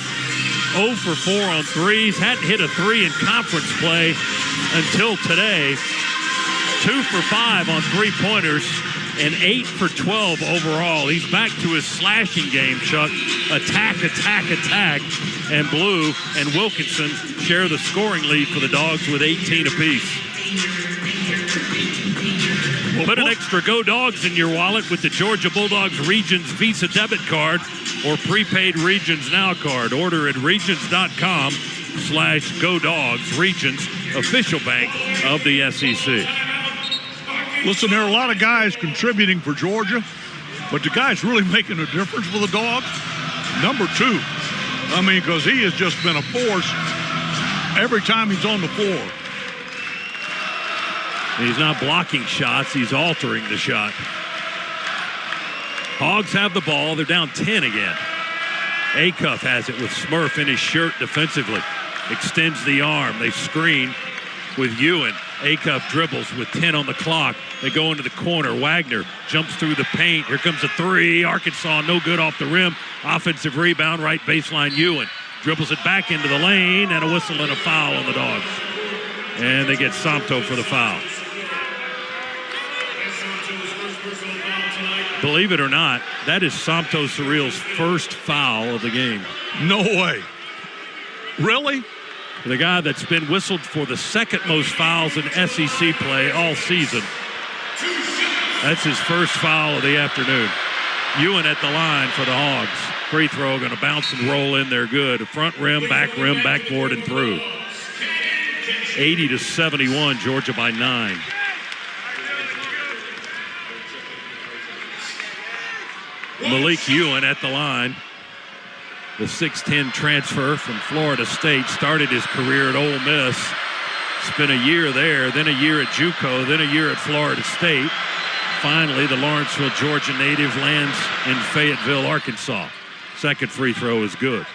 0 for 4 on threes, hadn't hit a 3 in conference play until today, 2 for 5 on three-pointers, and 8 for 12 overall. He's back to his slashing game, Chuck. Attack, attack, attack. And Blue and Wilkinson share the scoring lead for the Dogs with 18 apiece. Put an extra Go Dogs in your wallet with the Georgia Bulldogs Regions Visa debit card or prepaid Regions Now card. Order at regions.com/Go Dogs. Regions, official bank of the SEC. Listen, there are a lot of guys contributing for Georgia, but the guy's really making a difference for the Dogs. Number 2. I mean, because he has just been a force every time he's on the floor. He's not blocking shots, he's altering the shot. Hogs have the ball, they're down 10 again. Acuff has it with Smurf in his shirt defensively. Extends the arm, they screen with Ewan. Acuff dribbles with 10 on the clock. They go into the corner. Wagner jumps through the paint. Here comes a 3. Arkansas no good off the rim. Offensive rebound, right baseline. Ewan dribbles it back into the lane, and a whistle and a foul on the Dogs. And they get Sompto for the foul. Believe it or not, that is Sompto Surreal's first foul of the game. No way. Really? The guy that's been whistled for the second most fouls in SEC play all season. That's his first foul of the afternoon. Ewan at the line for the Hogs. Free throw, going to bounce and roll in there good. Front rim, backboard, and through. 80-71, Georgia by 9. Malik Ewan at the line. The 6'10 transfer from Florida State, started his career at Ole Miss. Spent a year there, then a year at JUCO, then a year at Florida State. Finally, the Lawrenceville, Georgia native lands in Fayetteville, Arkansas. Second free throw is good.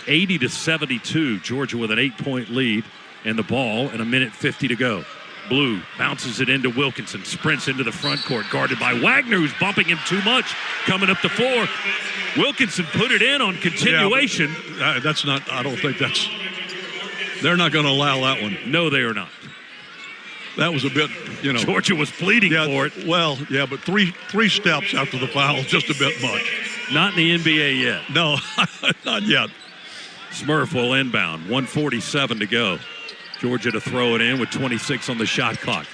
80-72, Georgia with an 8-point lead and the ball and 1:50 to go. Blue bounces it into Wilkinson, sprints into the front court, guarded by Wagner, who's bumping him too much, coming up the floor. Wilkinson put it in on continuation. Yeah, that's not, I don't think that's, they're not going to allow that one. No, they are not. That was a bit, Georgia was pleading for it. Well, yeah, but three steps after the foul is just a bit much. Not in the NBA yet. No, not yet. Smurf will inbound. 1:47 to go. Georgia to throw it in with 26 on the shot clock.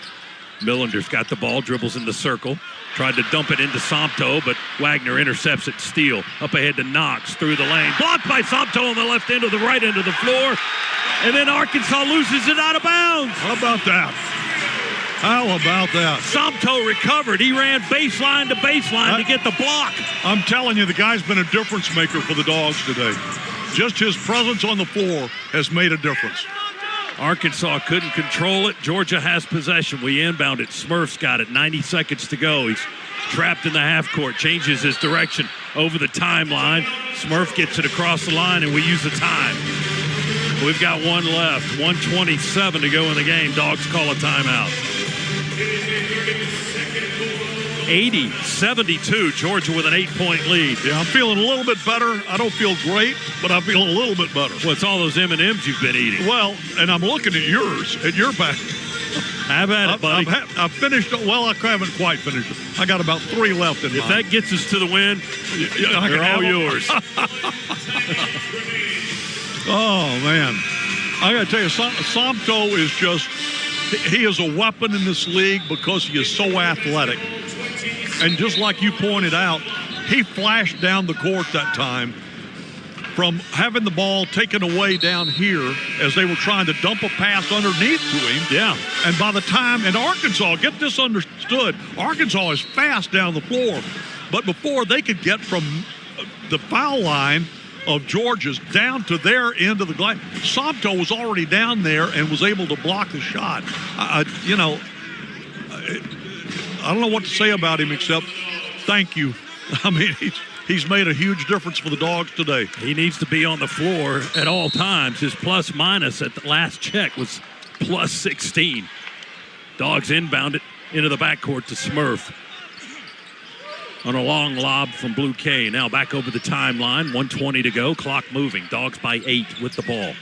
Millender's got the ball, dribbles in the circle. Tried to dump it into Somto, but Wagner intercepts it. Steele up ahead to Knox through the lane. Blocked by Somto on the left end of the right end of the floor. And then Arkansas loses it out of bounds. How about that? How about that? Somto recovered. He ran baseline to baseline to get the block. I'm telling you, the guy's been a difference maker for the Dogs today. Just his presence on the floor has made a difference. Arkansas couldn't control it. Georgia has possession. We inbound it. Smurf's got it. 90 seconds to go. He's trapped in the half court. Changes his direction over the timeline. Smurf gets it across the line, and we use the time. We've got one left. 1:27 to go in the game. Dogs call a timeout. 80-72. Georgia with an 8-point lead. Yeah, I'm feeling a little bit better. I don't feel great, but I feel a little bit better. Well, it's all those M&Ms you've been eating. Well, and I'm looking at yours, at your back. Have at it, buddy. I've finished it. Well, I haven't quite finished it. I got about 3 left in mine. If that gets us to the win, they're all yours. Oh, man. I got to tell you, Somto is just, he is a weapon in this league because he is so athletic. And just like you pointed out, he flashed down the court that time from having the ball taken away down here as they were trying to dump a pass underneath to him. Yeah. And by the time, and Arkansas, get this understood, Arkansas is fast down the floor. But before they could get from the foul line of Georgia's down to their end of the glass, Somto was already down there and was able to block the shot. I don't know what to say about him except thank you. I mean, he's made a huge difference for the Dogs today. He needs to be on the floor at all times. His plus-minus at the last check was plus 16. Dogs inbound it into the backcourt to Smurf. On a long lob from Blue K. Now back over the timeline. 1:20 to go. Clock moving. Dogs by 8 with the ball.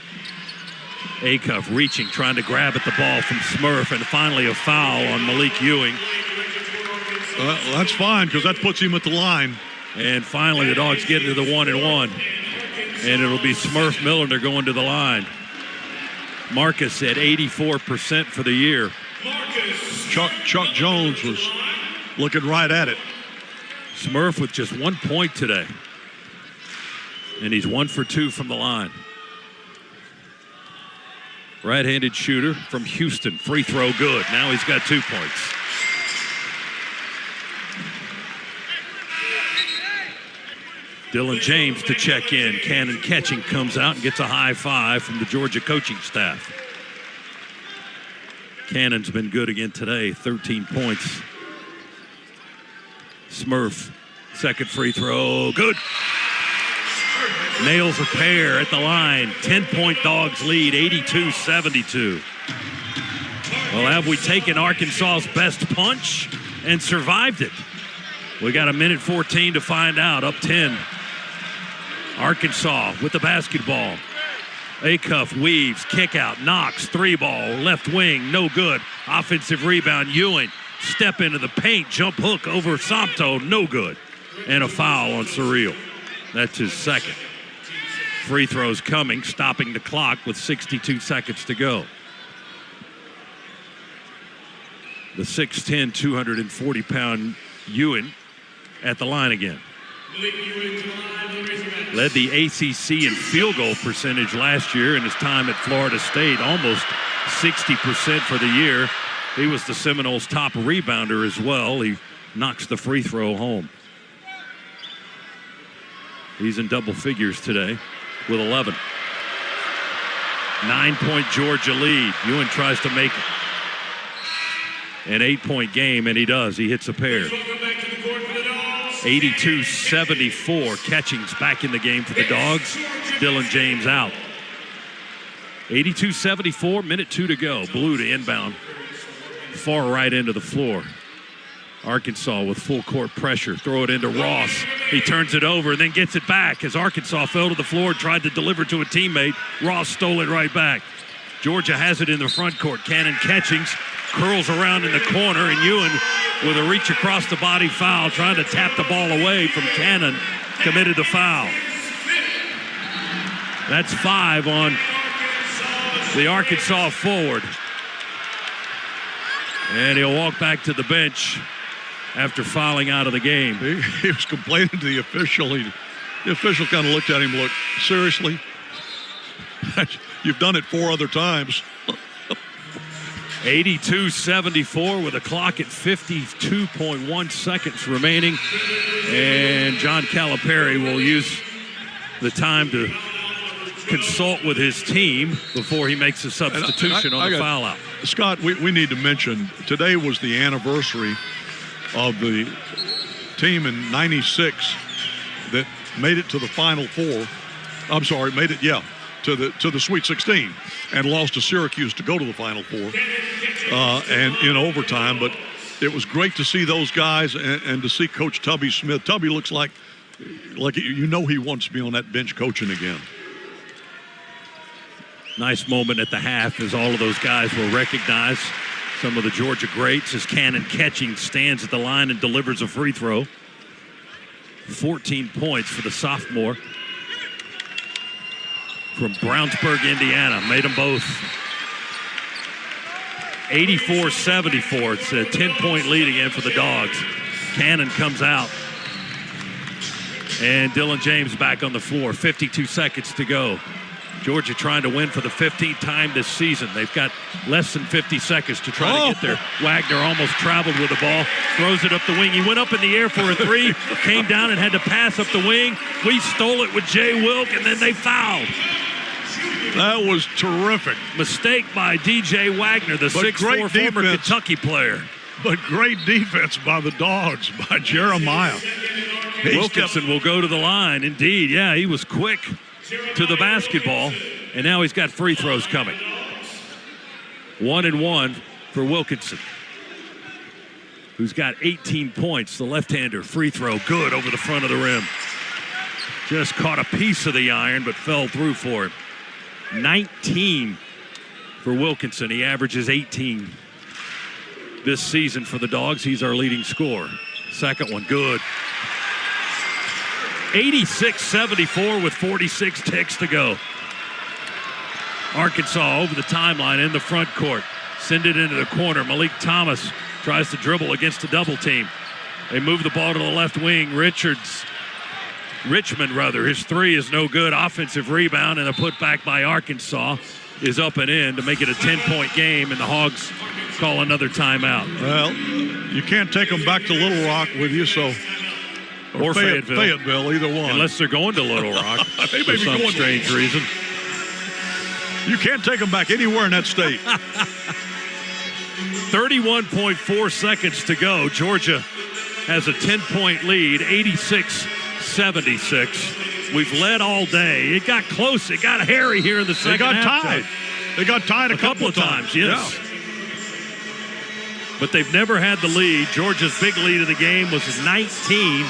Acuff reaching, trying to grab at the ball from Smurf, and finally a foul on Malik Ewing. That's fine because that puts him at the line. And finally the Dogs get into the 1-and-1. And it'll be Smurf Millender going to the line. Marcus at 84% for the year. Chuck Jones was looking right at it. Smurf with just 1 point today. And he's 1 for 2 from the line. Right-handed shooter from Houston. Free throw good. Now he's got 2 points. Dylan James to check in. Cannon catching, comes out and gets a high five from the Georgia coaching staff. Cannon's been good again today. 13 points. Smurf, second free throw, good. Nails a pair at the line. 10-point Dogs lead, 82-72. Well, have we taken Arkansas's best punch and survived it? We got 1:14 to find out. Up 10. Arkansas with the basketball. Acuff weaves, kick out, Knox, 3-ball, left wing, no good. Offensive rebound, Ewing. Step into the paint, jump hook over Somto, no good. And a foul on Surreal. That's his second. Free throws coming, stopping the clock with 62 seconds to go. The 6'10", 240-pound Ewing at the line again. Led the ACC in field goal percentage last year in his time at Florida State, almost 60% for the year. He was the Seminoles' top rebounder as well. He knocks the free throw home. He's in double figures today with 11. 9-point Georgia lead. Ewing tries to make an 8-point game, and he does. He hits a pair. 82-74. Catching's back in the game for the Dogs. Dylan James out. 82-74, minute 2 to go. Blue to inbound. Far right end of the floor. Arkansas with full court pressure. Throw it into Ross. He turns it over and then gets it back as Arkansas fell to the floor and tried to deliver to a teammate. Ross stole it right back. Georgia has it in the front court. Cannon Catchings curls around in the corner, and Ewan with a reach across the body foul, trying to tap the ball away from Cannon, committed the foul. That's 5 on the Arkansas forward. And he'll walk back to the bench after fouling out of the game. He was complaining to the official. The official kind of looked at him, looked, seriously? You've done it 4 other times. 82-74 with a clock at 52.1 seconds remaining. And John Calipari will use the time to consult with his team before he makes a substitution on the foul out. Scott, we need to mention today was the anniversary of the team in '96 that made it to the Final Four. I'm sorry, made it, to the Sweet 16 and lost to Syracuse to go to the Final Four and in overtime. But it was great to see those guys and to see Coach Tubby Smith. Tubby looks like he wants to be on that bench coaching again. Nice moment at the half as all of those guys will recognize some of the Georgia greats as Cannon catching, stands at the line and delivers a free throw. 14 points for the sophomore from Brownsburg, Indiana. Made them both. 84-74. It's a 10-point lead again for the Dogs. Cannon comes out. And Dylan James back on the floor. 52 seconds to go. Georgia trying to win for the 15th time this season. They've got less than 50 seconds to try to get there. Wagner almost traveled with the ball, throws it up the wing. He went up in the air for a 3, came down and had to pass up the wing. We stole it with Jay Wilk, and then they fouled. That was terrific. Mistake by DJ Wagner, the 6'4" former Kentucky player. But great defense by the Dogs, by Jeremiah. Wilkinson will go to the line. Indeed, yeah, he was quick to the basketball, and now he's got free throws coming. 1-1 for Wilkinson, who's got 18 points. The left-hander, free throw, good over the front of the rim. Just caught a piece of the iron, but fell through for him. 19 for Wilkinson. He averages 18 this season for the Dogs. He's our leading scorer. Second one, good. 86-74 with 46 ticks to go. Arkansas over the timeline in the front court. Send it into the corner. Malik Thomas tries to dribble against a double team. They move the ball to the left wing. Richmond, his 3 is no good. Offensive rebound and a putback by Arkansas is up and in to make it a 10-point game, and the Hogs call another timeout. Well, you can't take them back to Little Rock with you, so... Or Fayetteville, either one. Unless they're going to Little Rock they for some strange reason. You can't take them back anywhere in that state. 31.4 seconds to go. Georgia has a 10-point lead, 86-76. We've led all day. It got close. It got hairy here in the second half. They got tied a couple of times. Yes. Yeah. But they've never had the lead. Georgia's big lead of the game was 19,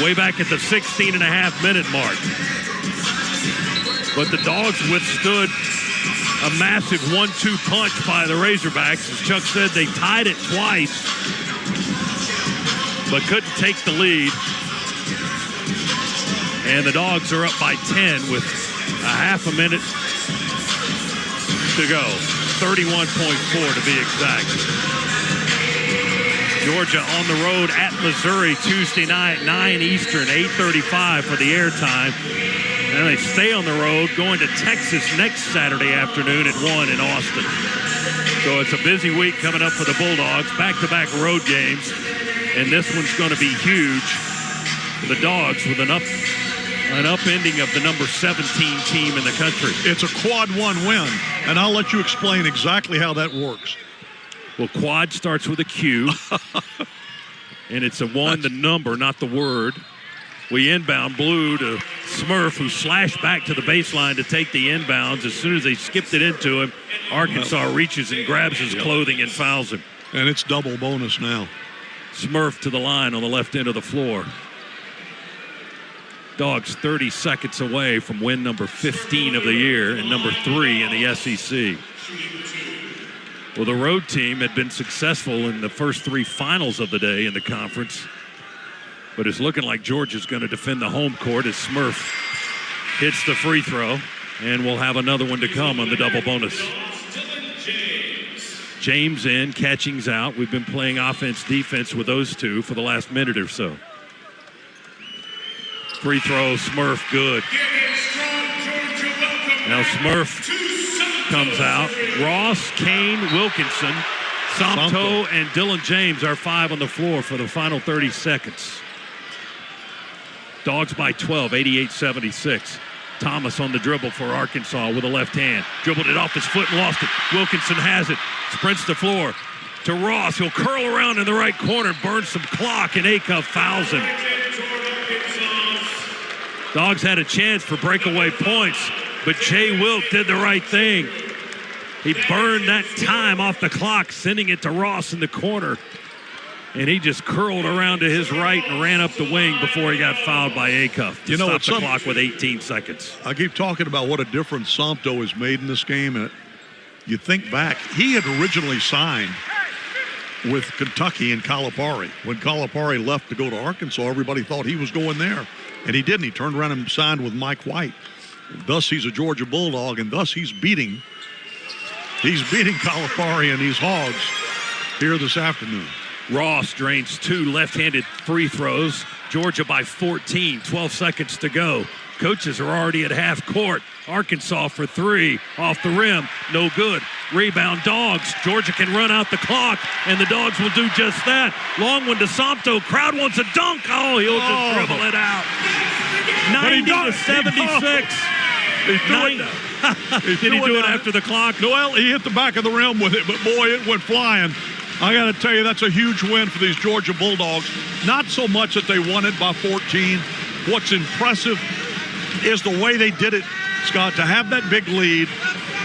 way back at the 16.5-minute mark. But the Dogs withstood a massive 1-2 punch by the Razorbacks. As Chuck said, they tied it twice, but couldn't take the lead. And the Dogs are up by 10 with a half a minute to go. 31.4 to be exact. Georgia on the road at Missouri Tuesday night, 9 Eastern, 8:35 for the airtime. And they stay on the road going to Texas next Saturday afternoon at 1 in Austin. So it's a busy week coming up for the Bulldogs. Back-to-back road games. And this one's going to be huge for the Dogs with an upending of the number 17 team in the country. It's a quad 1 win, and I'll let you explain exactly how that works. Well, quad starts with a Q, and it's a 1, the number, not the word. We inbound Blue to Smurf, who slashed back to the baseline to take the inbounds. As soon as they skipped it into him, Arkansas reaches and grabs his clothing and fouls him. And it's double bonus now. Smurf to the line on the left end of the floor. Dogs 30 seconds away from win number 15 of the year and number 3 in the SEC. Well, the road team had been successful in the first 3 finals of the day in the conference, but it's looking like Georgia's going to defend the home court as Smurf hits the free throw, and we'll have another one to come on the double bonus. James in, Catchings out. We've been playing offense-defense with those two for the last minute or so. Free throw, Smurf, good. Now Smurf comes out. Ross, Kane, Wilkinson, Somto, and Dylan James are 5 on the floor for the final 30 seconds. Dogs by 12, 88-76. Thomas on the dribble for Arkansas with a left hand. Dribbled it off his foot and lost it. Wilkinson has it. Sprints the floor to Ross. He'll curl around in the right corner, burn some clock, and Acuff fouls him. Dogs had a chance for breakaway points, but Jay Wilt did the right thing. He burned that time off the clock, sending it to Ross in the corner. And he just curled around to his right and ran up the wing before he got fouled by Acuff. You know, stop the clock with 18 seconds. I keep talking about what a difference Somto has made in this game. And you think back, he had originally signed with Kentucky and Calipari. When Calipari left to go to Arkansas, everybody thought he was going there. And he didn't. He turned around and signed with Mike White. Thus, he's a Georgia Bulldog, and thus he's beating Calipari and these Hogs here this afternoon. Ross drains 2 left-handed free throws. Georgia by 14, 12 seconds to go. Coaches are already at half court. Arkansas for 3, off the rim, no good. Rebound, Dogs. Georgia can run out the clock, and the Dogs will do just that. Long one to Somto. Crowd wants a dunk. Oh, he'll just dribble it out. 90-76. Did he do it after the clock? Well, he hit the back of the rim with it, but boy, it went flying. I got to tell you, that's a huge win for these Georgia Bulldogs. Not so much that they won it by 14. What's impressive is the way they did it, Scott, to have that big lead,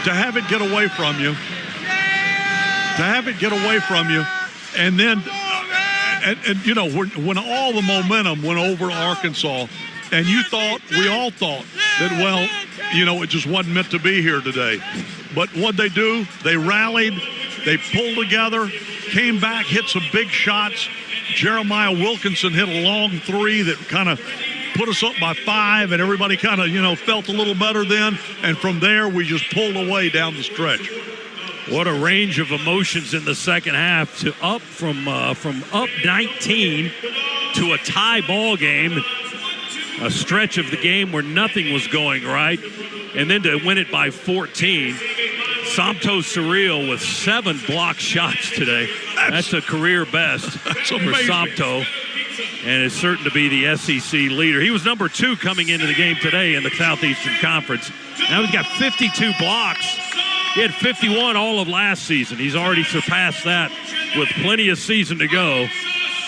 to have it get away from you, and then, and you know, when all the momentum went over Arkansas, and we all thought that, well, you know, it just wasn't meant to be here today. But what'd they do? They rallied, they pulled together, came back, hit some big shots. Jeremiah Wilkinson hit a long 3 that kind of put us up by 5, and everybody kind of, you know, felt a little better then. And from there, we just pulled away down the stretch. What a range of emotions in the second half, to up from up 19 to a tie ball game. A stretch of the game where nothing was going right, and then to win it by 14. Somto Surreal with 7 blocked shots today. That's a career best for Somto, and is certain to be the SEC leader. He was number 2 coming into the game today in the Southeastern Conference. Now he's got 52 blocks. He had 51 all of last season. He's already surpassed that with plenty of season to go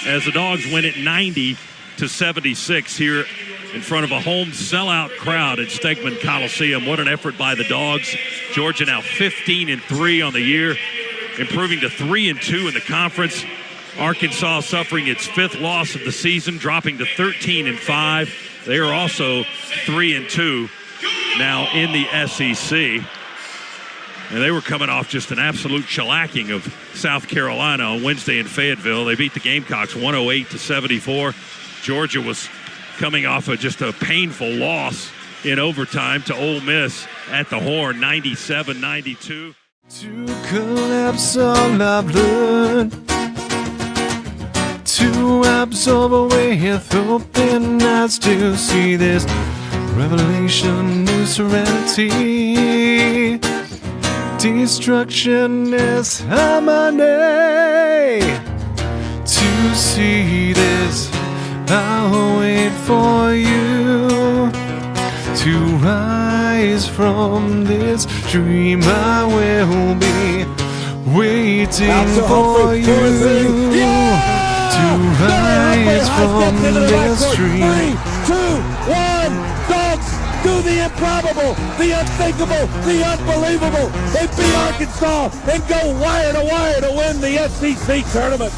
as the Dogs win it 90-76 here in front of a home sellout crowd at Stegman Coliseum. What an effort by the Dogs. Georgia now 15-3 on the year, improving to 3-2 in the conference. Arkansas suffering its 5th loss of the season, dropping to 13-5. They are also 3-2 now in the SEC. And they were coming off just an absolute shellacking of South Carolina on Wednesday in Fayetteville. They beat the Gamecocks 108-74. Georgia was coming off of just a painful loss in overtime to Ole Miss at the Horn, 97-92. To collapse all I've learned, to absorb with open eyes, to see this revelation, new serenity. Destruction is harmony. To see this, I'll wait for you to rise from this dream. I will be waiting for you to rise from this dream. 3, 2, 1, Dogs do the improbable, the unthinkable, the unbelievable. They beat Arkansas and go wire to wire to win the SEC tournament.